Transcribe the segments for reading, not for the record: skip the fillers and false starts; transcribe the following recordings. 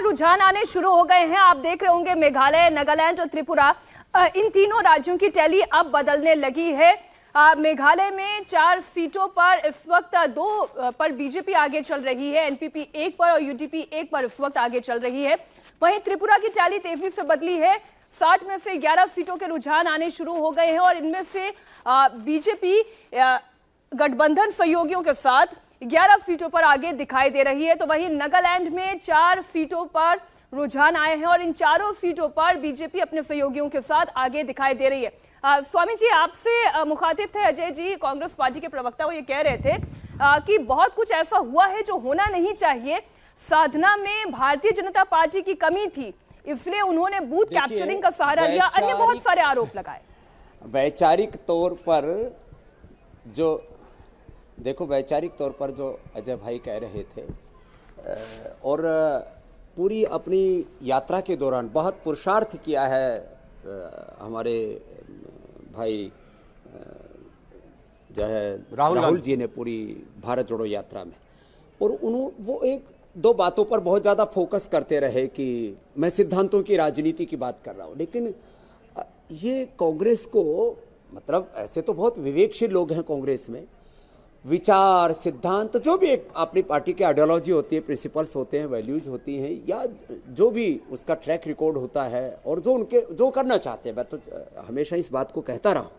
पर रुझान आने शुरू हो गए हैं। आप देख रहे होंगे मेघालय, नागालैंड और त्रिपुरा, इन तीनों राज्यों की टैली अब बदलने लगी है। मेघालय में 4 सीटों पर इस वक्त 2 पर बीजेपी आगे चल रही है, एनपीपी 1 पर और यूडीपी 1 पर इस वक्त आगे चल रही है। वहीं त्रिपुरा की टैली तेजी से बदली है। 60 में से 11 सीटों के रुझान आने शुरू हो गए हैं और इनमें से बीजेपी गठबंधन सहयोगियों के साथ 11 सीटों पर आगे दिखाई दे रही है। तो वहीं नागालैंड में 4 सीटों पर रुझान आए हैं और इन चारों सीटों पर बीजेपी अपने सहयोगियों के साथ आगे दिखाई दे रही है। स्वामी जी, आपसे मुखातिब थे अजय जी, कांग्रेस पार्टी के प्रवक्ता, वो ये कह रहे थे कि बहुत कुछ ऐसा हुआ है जो होना नहीं चाहिए। साधना में भारतीय जनता पार्टी की कमी थी, इसलिए उन्होंने बूथ कैप्चरिंग का सहारा लिया, अन्य बहुत सारे आरोप लगाए। वैचारिक तौर पर जो अजय भाई कह रहे थे और पूरी अपनी यात्रा के दौरान बहुत पुरुषार्थ किया है हमारे भाई जो है राहुल जी ने पूरी भारत जोड़ो यात्रा में, और वो 1-2 बातों पर बहुत ज़्यादा फोकस करते रहे कि मैं सिद्धांतों की राजनीति की बात कर रहा हूँ। लेकिन ये कांग्रेस को, मतलब ऐसे तो बहुत विवेकशील लोग हैं कांग्रेस में, विचार सिद्धांत जो भी एक अपनी पार्टी की आइडियोलॉजी होती है, प्रिंसिपल्स होते हैं, वैल्यूज होती हैं, या जो भी उसका ट्रैक रिकॉर्ड होता है और जो करना चाहते हैं, मैं तो हमेशा इस बात को कहता रहा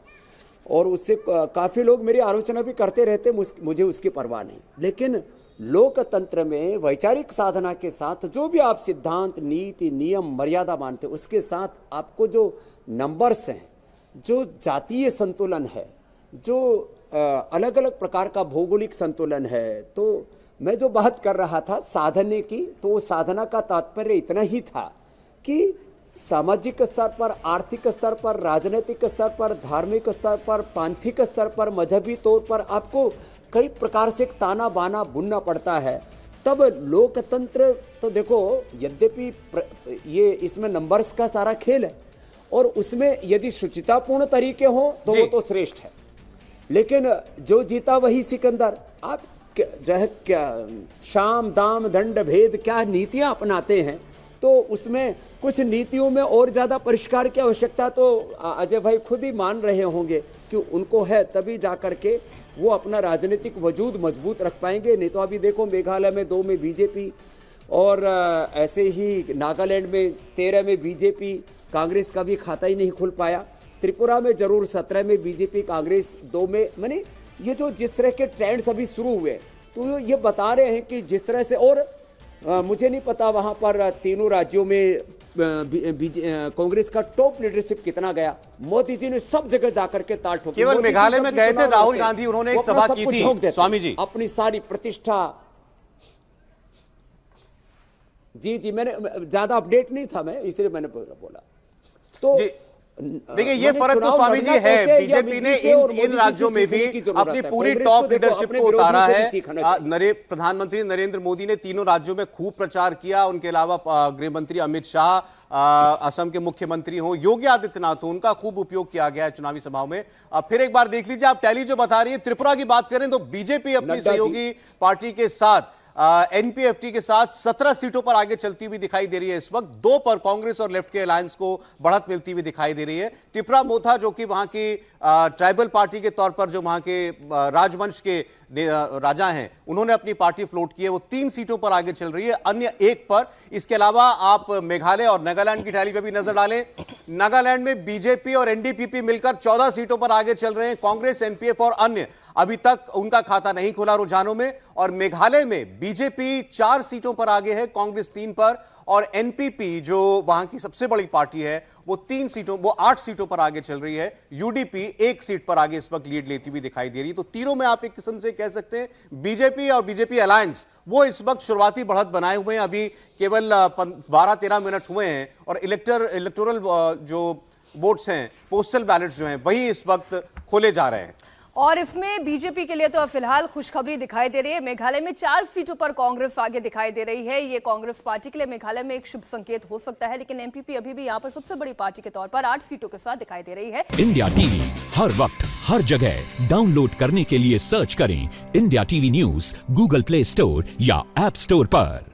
और उससे काफ़ी लोग मेरी आलोचना भी करते रहते, मुझे उसकी परवाह नहीं। लेकिन लोकतंत्र में वैचारिक साधना के साथ जो भी आप सिद्धांत, नीति, नियम, मर्यादा मानते हैं, उसके साथ आपको जो नंबर्स हैं, जो जातीय संतुलन है, जो अलग अलग प्रकार का भौगोलिक संतुलन है, तो मैं जो बात कर रहा था साधने की, तो साधना का तात्पर्य इतना ही था कि सामाजिक स्तर पर, आर्थिक स्तर पर, राजनीतिक स्तर पर, धार्मिक स्तर पर, पांथिक स्तर पर, मजहबी तौर पर आपको कई प्रकार से ताना बाना बुनना पड़ता है। तब लोकतंत्र तो देखो, यद्यपि ये इसमें नंबर्स का सारा खेल है और उसमें यदि शुचितापूर्ण तरीके हो तो वो तो श्रेष्ठ है, लेकिन जो जीता वही सिकंदर। आप जो है क्या शाम दाम दंड भेद क्या नीतियां अपनाते हैं, तो उसमें कुछ नीतियों में और ज़्यादा परिष्कार की आवश्यकता तो अजय भाई खुद ही मान रहे होंगे कि उनको है, तभी जा कर के वो अपना राजनीतिक वजूद मजबूत रख पाएंगे। नहीं तो अभी देखो, मेघालय में 2 में बीजेपी और ऐसे ही नागालैंड में 13 में बीजेपी, कांग्रेस का भी खाता ही नहीं खुल पाया। त्रिपुरा में जरूर 17 में बीजेपी, कांग्रेस 2 में। माने ये जो जिस तरह के ट्रेंड्स अभी शुरू हुए, तो ये बता रहे हैं कि जिस तरह से, और मुझे नहीं पता वहाँ पर तीनों राज्यों में कांग्रेस का टॉप लीडरशिप कितना गया। मोदी जी ने सब जगह जाकर के ताल ठोकी। केवल मेघालय में गए थे राहुल गांधी, उन्होंने एक सभा की थी स्वामी जी, अपनी सारी प्रतिष्ठा। जी मैंने ज्यादा अपडेट नहीं था मैं, इसलिए मैंने बोला। तो देखिए, ये फर्क तो स्वामी जी है, बीजेपी ने इन राज्यों में भी अपनी पूरी टॉप लीडरशिप को उतारा है। प्रधानमंत्री नरेंद्र मोदी ने तीनों राज्यों में खूब प्रचार किया। उनके अलावा गृह मंत्री अमित शाह, असम के मुख्यमंत्री हो योगी आदित्यनाथ हो, उनका खूब उपयोग किया गया है चुनावी सभाओं में। फिर एक बार देख लीजिए, आप टैली जो बता रही है, त्रिपुरा की बात करें तो बीजेपी अपनी सहयोगी पार्टी के साथ, एनपीएफटी के साथ 17 सीटों पर आगे चलती हुई दिखाई दे रही है। इस वक्त 2 पर कांग्रेस और लेफ्ट के अलायंस को बढ़त मिलती हुई दिखाई दे रही है। टिपरा मोथा, जो कि वहां की ट्राइबल पार्टी के तौर पर, जो वहां के राजवंश के राजा हैं, उन्होंने अपनी पार्टी फ्लोट की है, वो 3 सीटों पर आगे चल रही है, अन्य 1 पर। इसके अलावा आप मेघालय और नागालैंड की टैली पर भी नजर डालें। नागालैंड में बीजेपी और एनडीपीपी मिलकर 14 सीटों पर आगे चल रहे हैं। कांग्रेस, एनपीएफ और अन्य अभी तक उनका खाता नहीं खुला रुझानों में। और मेघालय में बीजेपी 4 सीटों पर आगे है, कांग्रेस 3 पर, और एनपीपी जो वहां की सबसे बड़ी पार्टी है वो 8 सीटों पर आगे चल रही है। यूडीपी 1 सीट पर आगे इस वक्त लीड लेती हुई दिखाई दे रही है। तो तीनों में आप एक किस्म से कह सकते हैं बीजेपी और बीजेपी अलायंस वो इस वक्त शुरुआती बढ़त बनाए हुए हैं। अभी केवल 12-13 मिनट हुए हैं और इलेक्टोरल जो वोट्स हैं, पोस्टल बैलेट्स जो हैं, वही इस वक्त खोले जा रहे हैं। और इसमें बीजेपी के लिए तो फिलहाल खुशखबरी दिखाई दे रही है। मेघालय में 4 सीटों पर कांग्रेस आगे दिखाई दे रही है। ये कांग्रेस पार्टी के लिए मेघालय में एक शुभ संकेत हो सकता है, लेकिन एनपीपी अभी भी यहाँ पर सबसे बड़ी पार्टी के तौर पर 8 सीटों के साथ दिखाई दे रही है। इंडिया टीवी हर वक्त हर जगह डाउनलोड करने के लिए सर्च करें India TV news Google play store या ऐप स्टोर पर।